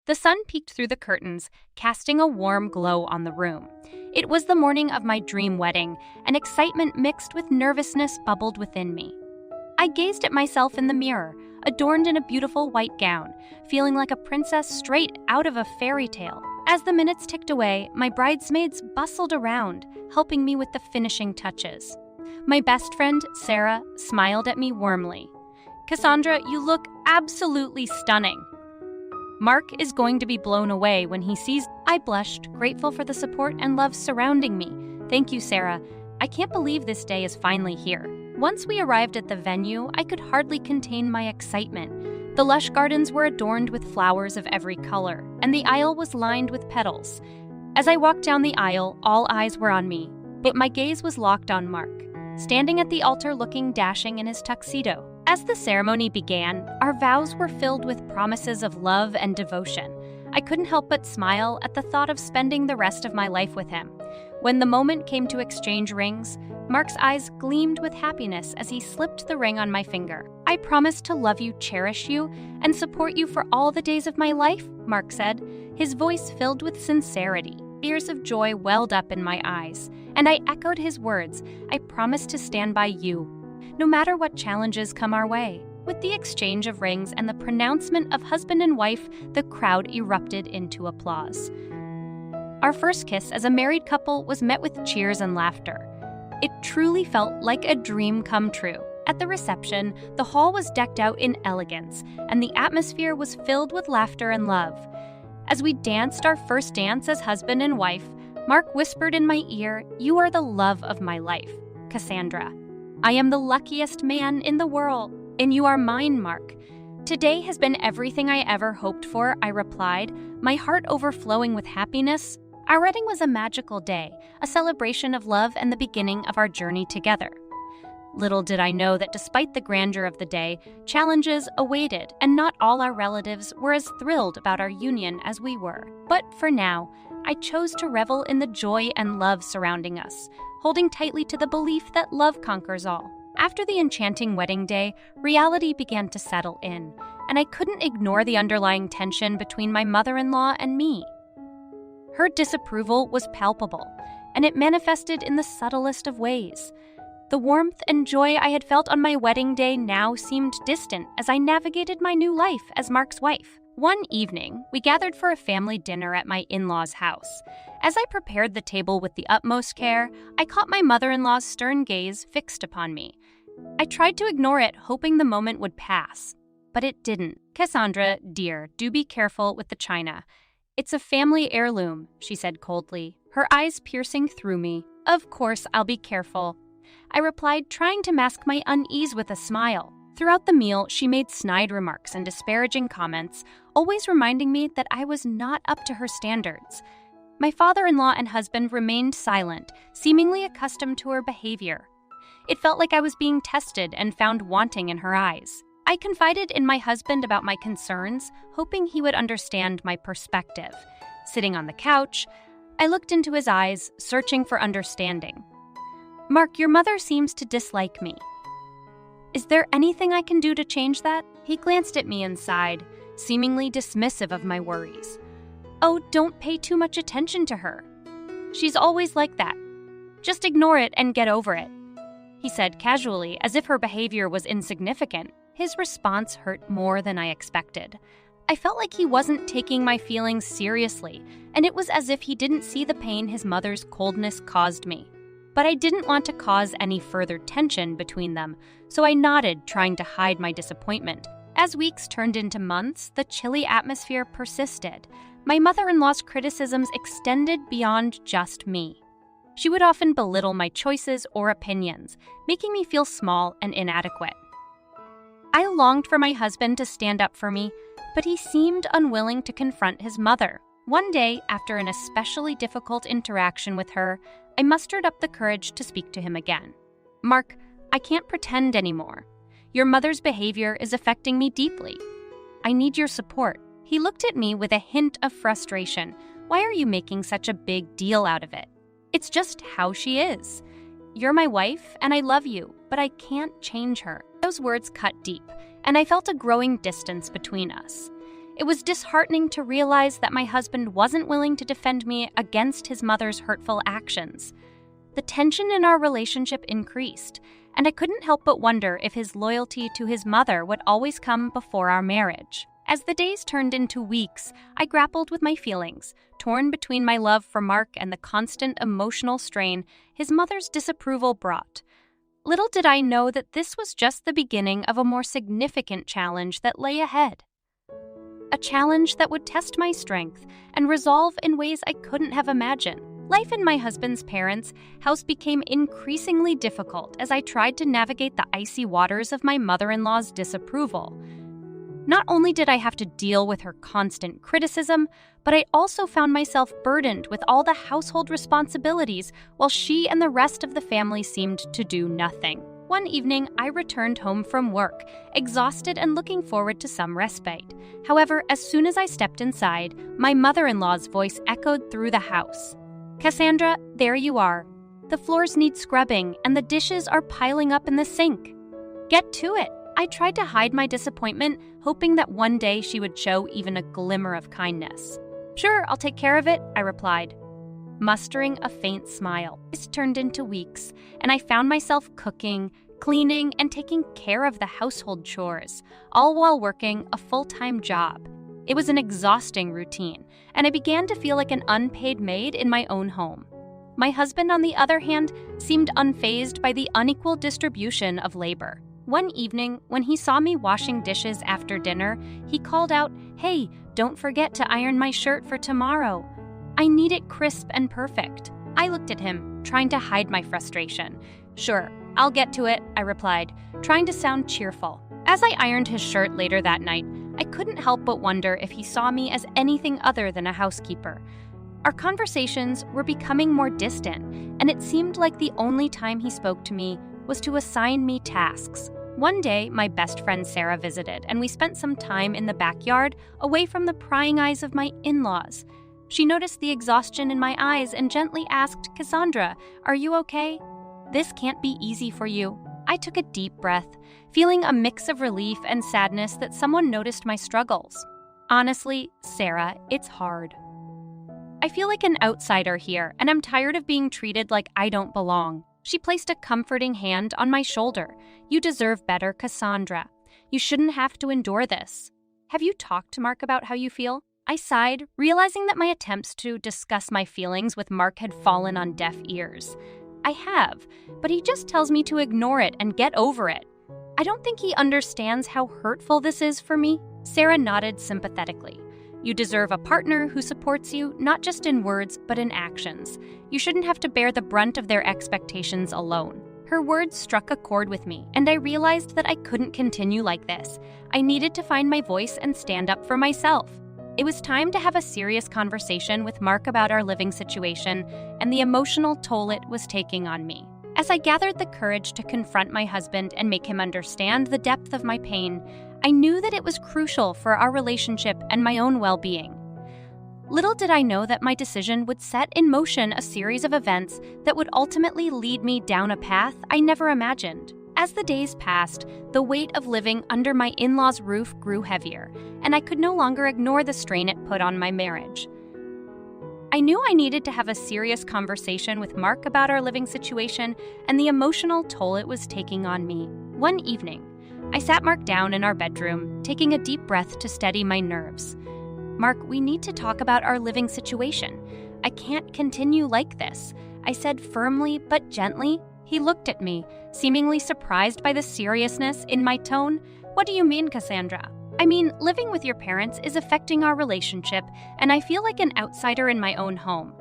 The sun peeked through the curtains, casting a warm glow on the room. It was the morning of my dream wedding, and excitement mixed with nervousness bubbled within me. I gazed at myself in the mirror, adorned in a beautiful white gown, feeling like a princess straight out of a fairy tale. As the minutes ticked away, my bridesmaids bustled around, helping me with the finishing touches. My best friend, Sarah, smiled at me warmly. "Cassandra, you look absolutely stunning." Mark is going to be blown away when he sees. I blushed, grateful for the support and love surrounding me. "Thank you, Sarah. I can't believe this day is finally here." Once we arrived at the venue, I could hardly contain my excitement. The lush gardens were adorned with flowers of every color, and the aisle was lined with petals. As I walked down the aisle, all eyes were on me, but my gaze was locked on Mark, standing at the altar looking dashing in his tuxedo. As the ceremony began, our vows were filled with promises of love and devotion. I couldn't help but smile at the thought of spending the rest of my life with him. When the moment came to exchange rings, Mark's eyes gleamed with happiness as he slipped the ring on my finger. "I promise to love you, cherish you, and support you for all the days of my life," Mark said, his voice filled with sincerity. Tears of joy welled up in my eyes, and I echoed his words, "I promise to stand by you, no matter what challenges come our way." With the exchange of rings and the pronouncement of husband and wife, the crowd erupted into applause. Our first kiss as a married couple was met with cheers and laughter. It truly felt like a dream come true. At the reception, the hall was decked out in elegance, and the atmosphere was filled with laughter and love. As we danced our first dance as husband and wife, Mark whispered in my ear, "You are the love of my life, Cassandra. I am the luckiest man in the world, and you are mine, Mark." "Today has been everything I ever hoped for," I replied, my heart overflowing with happiness. Our wedding was a magical day, a celebration of love and the beginning of our journey together. Little did I know that despite the grandeur of the day, challenges awaited, and not all our relatives were as thrilled about our union as we were. But for now, I chose to revel in the joy and love surrounding us, holding tightly to the belief that love conquers all. After the enchanting wedding day, reality began to settle in, and I couldn't ignore the underlying tension between my mother-in-law and me. Her disapproval was palpable, and it manifested in the subtlest of ways. The warmth and joy I had felt on my wedding day now seemed distant as I navigated my new life as Mark's wife. One evening, we gathered for a family dinner at my in-laws' house. As I prepared the table with the utmost care, I caught my mother-in-law's stern gaze fixed upon me. I tried to ignore it, hoping the moment would pass, but it didn't. "Cassandra, dear, do be careful with the china. It's a family heirloom," she said coldly, her eyes piercing through me. "Of course, I'll be careful," I replied, trying to mask my unease with a smile. Throughout the meal, she made snide remarks and disparaging comments, always reminding me that I was not up to her standards. My father-in-law and husband remained silent, seemingly accustomed to her behavior. It felt like I was being tested and found wanting in her eyes. I confided in my husband about my concerns, hoping he would understand my perspective. Sitting on the couch, I looked into his eyes, searching for understanding. "Mark, your mother seems to dislike me. Is there anything I can do to change that?" He glanced at me and sighed, seemingly dismissive of my worries. "Oh, don't pay too much attention to her. She's always like that. Just ignore it and get over it," he said casually, as if her behavior was insignificant. His response hurt more than I expected. I felt like he wasn't taking my feelings seriously, and it was as if he didn't see the pain his mother's coldness caused me. But I didn't want to cause any further tension between them, so I nodded, trying to hide my disappointment. As weeks turned into months, the chilly atmosphere persisted. My mother-in-law's criticisms extended beyond just me. She would often belittle my choices or opinions, making me feel small and inadequate. I longed for my husband to stand up for me, but he seemed unwilling to confront his mother. One day, after an especially difficult interaction with her, I mustered up the courage to speak to him again. "Mark, I can't pretend anymore. Your mother's behavior is affecting me deeply. I need your support." He looked at me with a hint of frustration. "Why are you making such a big deal out of it? It's just how she is. You're my wife, and I love you, but I can't change her." Those words cut deep, and I felt a growing distance between us. It was disheartening to realize that my husband wasn't willing to defend me against his mother's hurtful actions. The tension in our relationship increased, and I couldn't help but wonder if his loyalty to his mother would always come before our marriage. As the days turned into weeks, I grappled with my feelings, torn between my love for Mark and the constant emotional strain his mother's disapproval brought. Little did I know that this was just the beginning of a more significant challenge that lay ahead. A challenge that would test my strength and resolve in ways I couldn't have imagined. Life in my husband's parents' house became increasingly difficult as I tried to navigate the icy waters of my mother-in-law's disapproval. Not only did I have to deal with her constant criticism, but I also found myself burdened with all the household responsibilities while she and the rest of the family seemed to do nothing. One evening, I returned home from work, exhausted and looking forward to some respite. However, as soon as I stepped inside, my mother-in-law's voice echoed through the house. "Cassandra, there you are. The floors need scrubbing and the dishes are piling up in the sink. Get to it." I tried to hide my disappointment, hoping that one day she would show even a glimmer of kindness. "Sure, I'll take care of it," I replied. Mustering a faint smile, this turned into weeks, and I found myself cooking, cleaning, and taking care of the household chores, all while working a full-time job. It was an exhausting routine, and I began to feel like an unpaid maid in my own home. My husband, on the other hand, seemed unfazed by the unequal distribution of labor. One evening, when he saw me washing dishes after dinner, he called out, "Hey, don't forget to iron my shirt for tomorrow. I need it crisp and perfect." I looked at him, trying to hide my frustration. "Sure, I'll get to it," I replied, trying to sound cheerful. As I ironed his shirt later that night, I couldn't help but wonder if he saw me as anything other than a housekeeper. Our conversations were becoming more distant, and it seemed like the only time he spoke to me was to assign me tasks. One day, my best friend Sarah visited, and we spent some time in the backyard, away from the prying eyes of my in-laws. She noticed the exhaustion in my eyes and gently asked, "Cassandra, are you okay? This can't be easy for you." I took a deep breath, feeling a mix of relief and sadness that someone noticed my struggles. "Honestly, Sarah, it's hard. I feel like an outsider here, and I'm tired of being treated like I don't belong." She placed a comforting hand on my shoulder. "You deserve better, Cassandra. You shouldn't have to endure this. Have you talked to Mark about how you feel?" I sighed, realizing that my attempts to discuss my feelings with Mark had fallen on deaf ears. "I have, but he just tells me to ignore it and get over it. I don't think he understands how hurtful this is for me." Sarah nodded sympathetically. "You deserve a partner who supports you, not just in words, but in actions. You shouldn't have to bear the brunt of their expectations alone." Her words struck a chord with me, and I realized that I couldn't continue like this. I needed to find my voice and stand up for myself. It was time to have a serious conversation with Mark about our living situation and the emotional toll it was taking on me. As I gathered the courage to confront my husband and make him understand the depth of my pain, I knew that it was crucial for our relationship and my own well-being. Little did I know that my decision would set in motion a series of events that would ultimately lead me down a path I never imagined. As the days passed, the weight of living under my in-laws' roof grew heavier, and I could no longer ignore the strain it put on my marriage. I knew I needed to have a serious conversation with Mark about our living situation and the emotional toll it was taking on me. One evening, I sat Mark down in our bedroom, taking a deep breath to steady my nerves. "Mark, we need to talk about our living situation. I can't continue like this," I said firmly but gently. He looked at me, seemingly surprised by the seriousness in my tone. "What do you mean, Cassandra?" "I mean, living with your parents is affecting our relationship, and I feel like an outsider in my own home.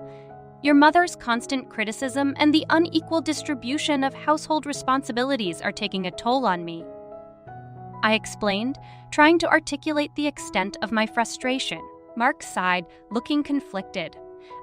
Your mother's constant criticism and the unequal distribution of household responsibilities are taking a toll on me," I explained, trying to articulate the extent of my frustration. Mark sighed, looking conflicted.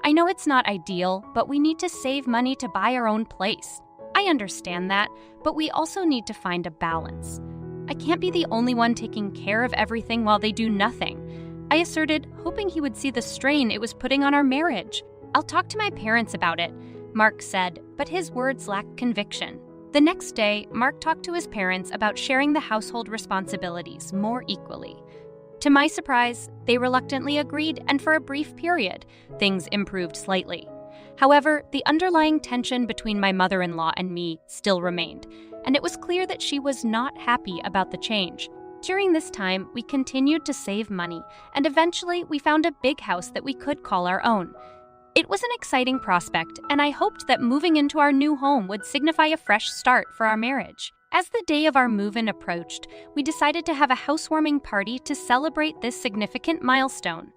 "I know it's not ideal, but we need to save money to buy our own place. I understand that, but we also need to find a balance. I can't be the only one taking care of everything while they do nothing," I asserted, hoping he would see the strain it was putting on our marriage. "I'll talk to my parents about it," Mark said, but his words lacked conviction. The next day, Mark talked to his parents about sharing the household responsibilities more equally. To my surprise, they reluctantly agreed, and for a brief period, things improved slightly. However, the underlying tension between my mother-in-law and me still remained, and it was clear that she was not happy about the change. During this time, we continued to save money, and eventually we found a big house that we could call our own. It was an exciting prospect, and I hoped that moving into our new home would signify a fresh start for our marriage. As the day of our move-in approached, we decided to have a housewarming party to celebrate this significant milestone.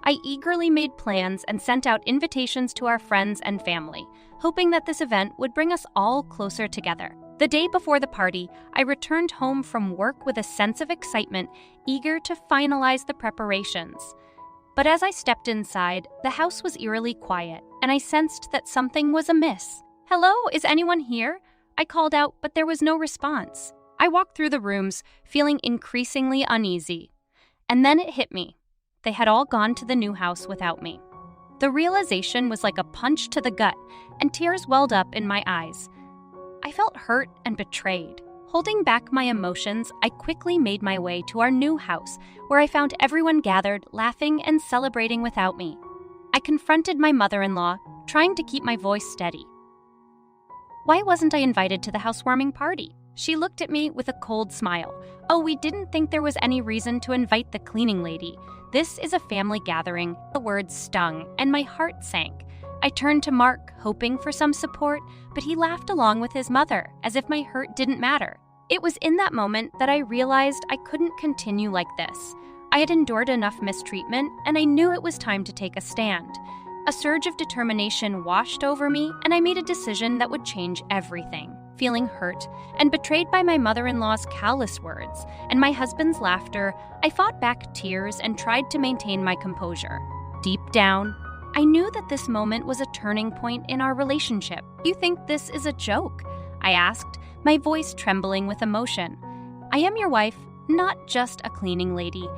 I eagerly made plans and sent out invitations to our friends and family, hoping that this event would bring us all closer together. The day before the party, I returned home from work with a sense of excitement, eager to finalize the preparations. But as I stepped inside, the house was eerily quiet, and I sensed that something was amiss. "Hello, is anyone here?" I called out, but there was no response. I walked through the rooms, feeling increasingly uneasy. And then it hit me. They had all gone to the new house without me. The realization was like a punch to the gut, and tears welled up in my eyes. I felt hurt and betrayed. Holding back my emotions, I quickly made my way to our new house, where I found everyone gathered, laughing and celebrating without me. I confronted my mother-in-law, trying to keep my voice steady. Why wasn't I invited to the housewarming party? She looked at me with a cold smile. "Oh, we didn't think there was any reason to invite the cleaning lady. This is a family gathering." The words stung, and my heart sank. I turned to Mark, hoping for some support, but he laughed along with his mother, as if my hurt didn't matter. It was in that moment that I realized I couldn't continue like this. I had endured enough mistreatment, and I knew it was time to take a stand. A surge of determination washed over me, and I made a decision that would change everything. Feeling hurt and betrayed by my mother-in-law's callous words and my husband's laughter, I fought back tears and tried to maintain my composure. Deep down, I knew that this moment was a turning point in our relationship. "You think this is a joke?" I asked, my voice trembling with emotion. "I am your wife, not just a cleaning lady.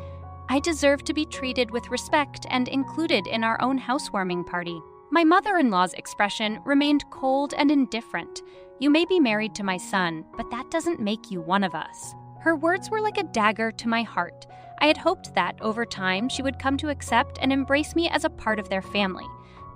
I deserve to be treated with respect and included in our own housewarming party." My mother-in-law's expression remained cold and indifferent. "You may be married to my son, but that doesn't make you one of us." Her words were like a dagger to my heart. I had hoped that, over time, she would come to accept and embrace me as a part of their family.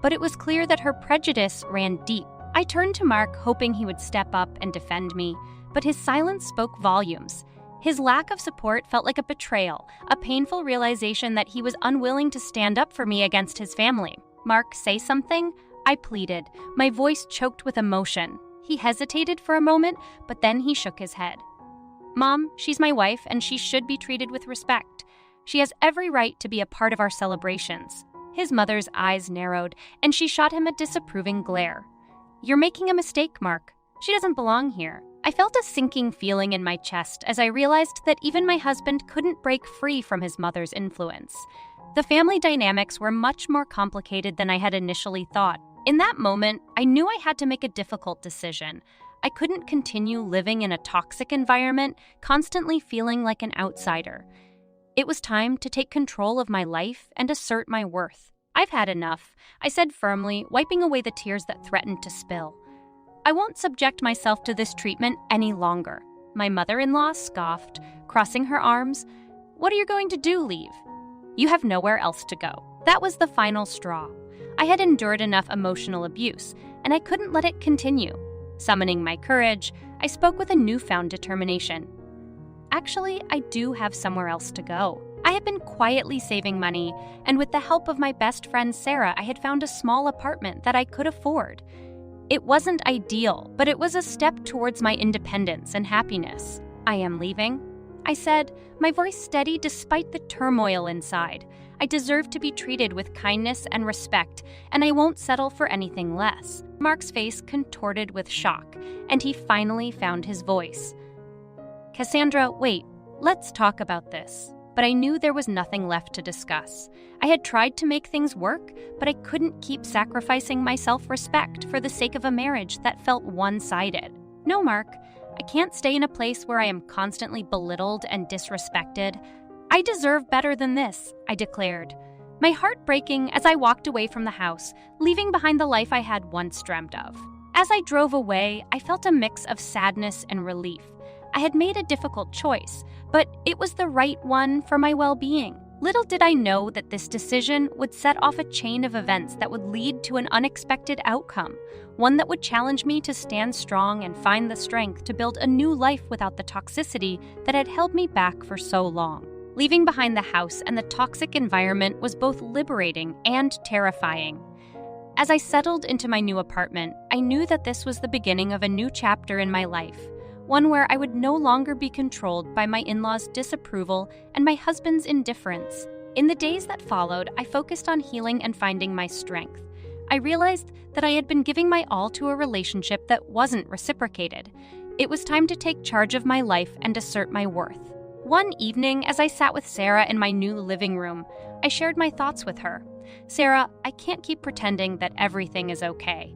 But it was clear that her prejudice ran deep. I turned to Mark, hoping he would step up and defend me, but his silence spoke volumes. His lack of support felt like a betrayal, a painful realization that he was unwilling to stand up for me against his family. "Mark, say something?" I pleaded, my voice choked with emotion. He hesitated for a moment, but then he shook his head. "Mom, she's my wife, and she should be treated with respect. She has every right to be a part of our celebrations." His mother's eyes narrowed, and she shot him a disapproving glare. "You're making a mistake, Mark. She doesn't belong here." I felt a sinking feeling in my chest as I realized that even my husband couldn't break free from his mother's influence. The family dynamics were much more complicated than I had initially thought. In that moment, I knew I had to make a difficult decision. I couldn't continue living in a toxic environment, constantly feeling like an outsider. It was time to take control of my life and assert my worth. "I've had enough," I said firmly, wiping away the tears that threatened to spill. "I won't subject myself to this treatment any longer." My mother-in-law scoffed, crossing her arms. "What are you going to do, leave? You have nowhere else to go." That was the final straw. I had endured enough emotional abuse, and I couldn't let it continue. Summoning my courage, I spoke with a newfound determination. "Actually, I do have somewhere else to go." I had been quietly saving money, and with the help of my best friend Sarah, I had found a small apartment that I could afford. It wasn't ideal, but it was a step towards my independence and happiness. "I am leaving," I said, my voice steady despite the turmoil inside. "I deserve to be treated with kindness and respect, and I won't settle for anything less." Mark's face contorted with shock, and he finally found his voice. "Cassandra, wait, let's talk about this." But I knew there was nothing left to discuss. I had tried to make things work, but I couldn't keep sacrificing my self-respect for the sake of a marriage that felt one-sided. "No, Mark, I can't stay in a place where I am constantly belittled and disrespected. I deserve better than this," I declared, my heart breaking as I walked away from the house, leaving behind the life I had once dreamt of. As I drove away, I felt a mix of sadness and relief. I had made a difficult choice, but it was the right one for my well-being. Little did I know that this decision would set off a chain of events that would lead to an unexpected outcome, one that would challenge me to stand strong and find the strength to build a new life without the toxicity that had held me back for so long. Leaving behind the house and the toxic environment was both liberating and terrifying. As I settled into my new apartment, I knew that this was the beginning of a new chapter in my life, one where I would no longer be controlled by my in-laws' disapproval and my husband's indifference. In the days that followed, I focused on healing and finding my strength. I realized that I had been giving my all to a relationship that wasn't reciprocated. It was time to take charge of my life and assert my worth. One evening, as I sat with Sarah in my new living room, I shared my thoughts with her. "Sarah, I can't keep pretending that everything is okay.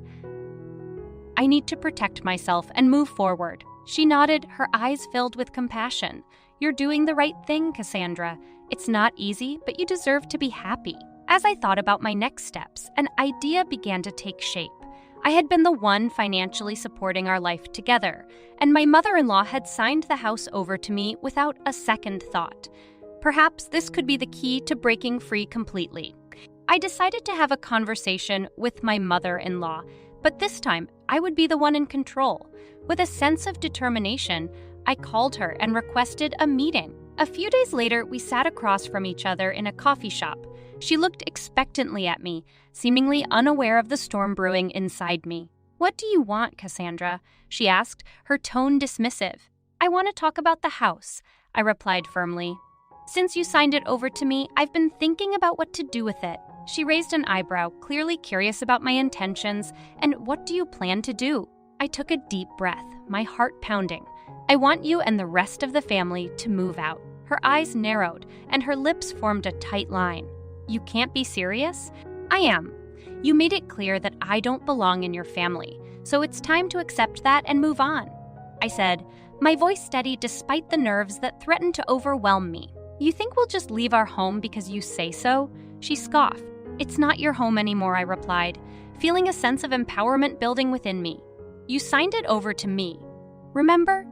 I need to protect myself and move forward." She nodded, her eyes filled with compassion. "You're doing the right thing, Cassandra. It's not easy, but you deserve to be happy." As I thought about my next steps, an idea began to take shape. I had been the one financially supporting our life together, and my mother-in-law had signed the house over to me without a second thought. Perhaps this could be the key to breaking free completely. I decided to have a conversation with my mother-in-law, but this time I would be the one in control. With a sense of determination, I called her and requested a meeting. A few days later, we sat across from each other in a coffee shop. She looked expectantly at me, seemingly unaware of the storm brewing inside me. "What do you want, Cassandra?" she asked, her tone dismissive. "I want to talk about the house," I replied firmly. "Since you signed it over to me, I've been thinking about what to do with it." She raised an eyebrow, clearly curious about my intentions. "And what do you plan to do?" I took a deep breath, my heart pounding. "I want you and the rest of the family to move out." Her eyes narrowed, and her lips formed a tight line. "You can't be serious?" "I am. You made it clear that I don't belong in your family, so it's time to accept that and move on," I said, my voice steady despite the nerves that threatened to overwhelm me. "You think we'll just leave our home because you say so?" She scoffed. "It's not your home anymore," I replied, feeling a sense of empowerment building within me. "You signed it over to me. Remember?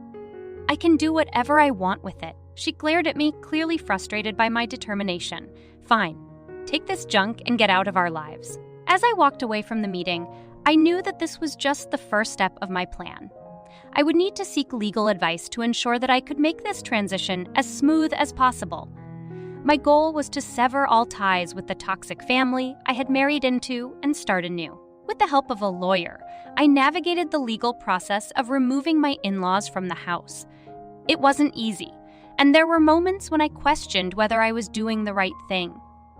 I can do whatever I want with it." She glared at me, clearly frustrated by my determination. "Fine. Take this junk and get out of our lives." As I walked away from the meeting, I knew that this was just the first step of my plan. I would need to seek legal advice to ensure that I could make this transition as smooth as possible. My goal was to sever all ties with the toxic family I had married into and start anew. With the help of a lawyer, I navigated the legal process of removing my in-laws from the house. It wasn't easy, and there were moments when I questioned whether I was doing the right thing.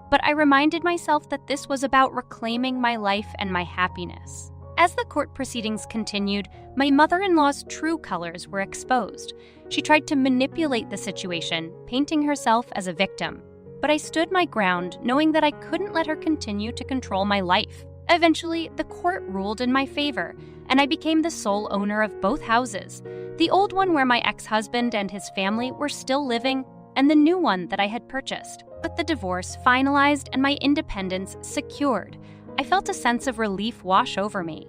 But I reminded myself that this was about reclaiming my life and my happiness. As the court proceedings continued, my mother-in-law's true colors were exposed. She tried to manipulate the situation, painting herself as a victim. But I stood my ground, knowing that I couldn't let her continue to control my life. Eventually, the court ruled in my favor, and I became the sole owner of both houses. The old one where my ex-husband and his family were still living, and the new one that I had purchased. With the divorce finalized and my independence secured, I felt a sense of relief wash over me.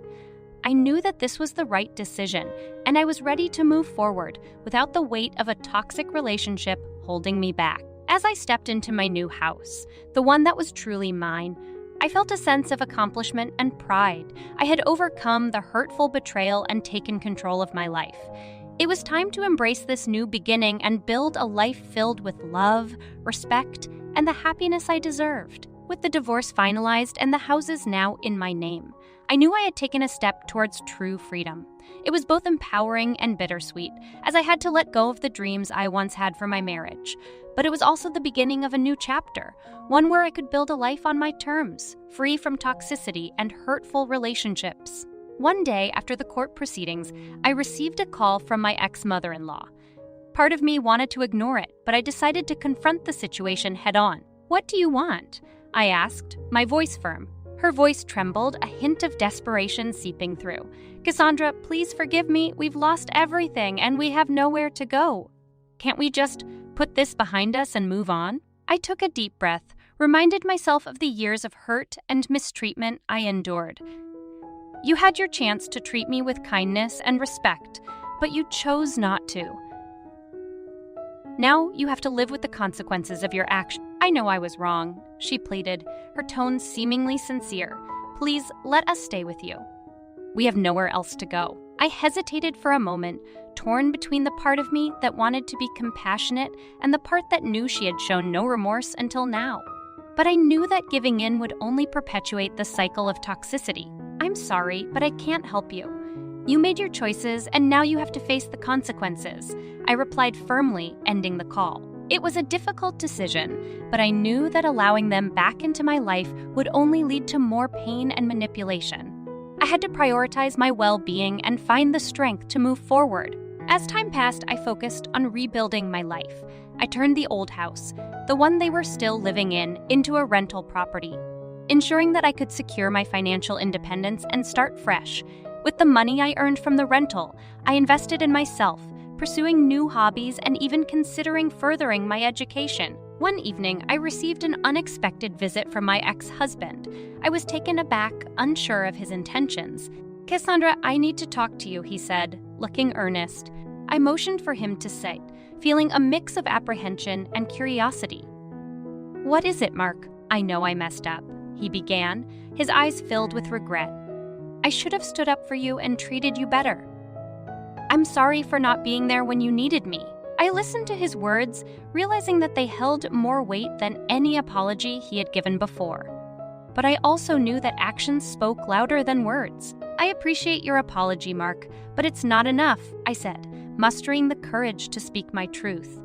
I knew that this was the right decision, and I was ready to move forward without the weight of a toxic relationship holding me back. As I stepped into my new house, the one that was truly mine, I felt a sense of accomplishment and pride. I had overcome the hurtful betrayal and taken control of my life. It was time to embrace this new beginning and build a life filled with love, respect, and the happiness I deserved. With the divorce finalized and the houses now in my name, I knew I had taken a step towards true freedom. It was both empowering and bittersweet, as I had to let go of the dreams I once had for my marriage. But it was also the beginning of a new chapter, one where I could build a life on my terms, free from toxicity and hurtful relationships. One day after the court proceedings, I received a call from my ex-mother-in-law. Part of me wanted to ignore it, but I decided to confront the situation head-on. "What do you want?" I asked, my voice firm. Her voice trembled, a hint of desperation seeping through. "Cassandra, please forgive me. We've lost everything, and we have nowhere to go. Can't we just put this behind us and move on?" I took a deep breath, reminded myself of the years of hurt and mistreatment I endured. "You had your chance to treat me with kindness and respect, but you chose not to. Now you have to live with the consequences of your actions. I know I was wrong, she pleaded, her tone seemingly sincere. Please let us stay with you. We have nowhere else to go. I hesitated for a moment, torn between the part of me that wanted to be compassionate and the part that knew she had shown no remorse until now. But I knew that giving in would only perpetuate the cycle of toxicity. I'm sorry, but I can't help you. You made your choices, and now you have to face the consequences, I replied firmly, ending the call. It was a difficult decision, but I knew that allowing them back into my life would only lead to more pain and manipulation. I had to prioritize my well-being and find the strength to move forward. As time passed, I focused on rebuilding my life. I turned the old house, the one they were still living in, into a rental property, ensuring that I could secure my financial independence and start fresh. With the money I earned from the rental, I invested in myself, pursuing new hobbies and even considering furthering my education. One evening, I received an unexpected visit from my ex-husband. I was taken aback, unsure of his intentions. Cassandra, I need to talk to you, he said, looking earnest. I motioned for him to sit, feeling a mix of apprehension and curiosity. What is it, Mark? I know I messed up, he began, his eyes filled with regret. I should have stood up for you and treated you better. I'm sorry for not being there when you needed me. I listened to his words, realizing that they held more weight than any apology he had given before. But I also knew that actions spoke louder than words. I appreciate your apology, Mark, but it's not enough, I said, mustering the courage to speak my truth.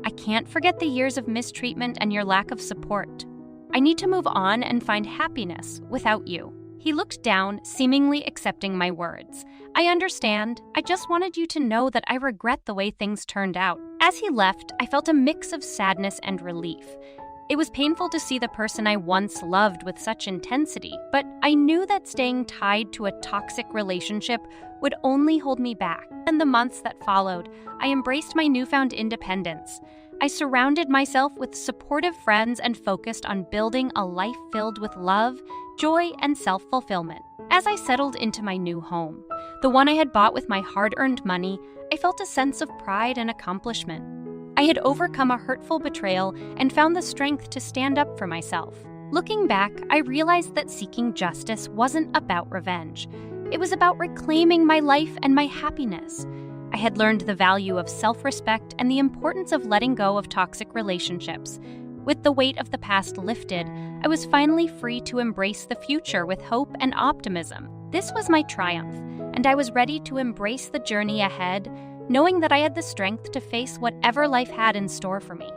I can't forget the years of mistreatment and your lack of support. I need to move on and find happiness without you. He looked down, seemingly accepting my words. I understand. I just wanted you to know that I regret the way things turned out. As he left, I felt a mix of sadness and relief. It was painful to see the person I once loved with such intensity, but I knew that staying tied to a toxic relationship would only hold me back. In the months that followed, I embraced my newfound independence. I surrounded myself with supportive friends and focused on building a life filled with love, joy, and self-fulfillment. As I settled into my new home, the one I had bought with my hard-earned money, I felt a sense of pride and accomplishment. I had overcome a hurtful betrayal and found the strength to stand up for myself. Looking back, I realized that seeking justice wasn't about revenge. It was about reclaiming my life and my happiness. I had learned the value of self-respect and the importance of letting go of toxic relationships. With the weight of the past lifted, I was finally free to embrace the future with hope and optimism. This was my triumph, and I was ready to embrace the journey ahead, knowing that I had the strength to face whatever life had in store for me.